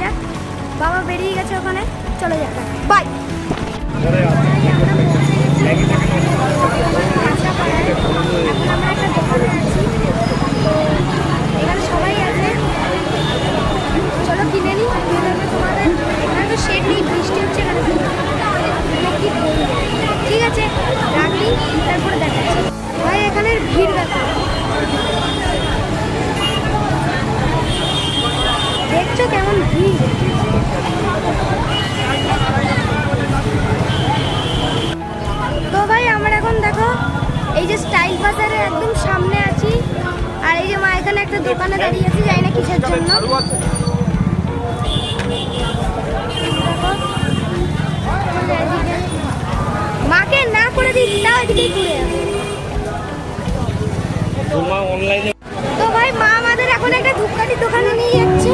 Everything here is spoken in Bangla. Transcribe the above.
যাক। বাবা বেরিয়ে গেছে ওখানে, চলে যাক। বাই। এখন আমরা একটা দোকানে আছি, এখানে সবাই আছে, চলো কিনে নিই। তোমাদের এখানে তো শেড নেই, বৃষ্টি হচ্ছে এখানে, ঠিক আছে রাখি, তারপরে দেখাচ্ছি। ভাই এখানের ভিড় দেখো, দেখছো কেমন ভিড়। তো ভাই আমরা এখন দেখো এই যে স্টাইল বাজারের একদম সামনে আছি, আর এই যে মা এখানে একটা দোকানে দাঁড়িয়ে আছে, জানি না কিসের জন্য। মাকে না করে দিই, তাও এদিকেই ঘুরে আসে। তো ভাই মা আমাদের এখন একটা ধূপকাঠির দোকানে নিয়ে যাচ্ছে।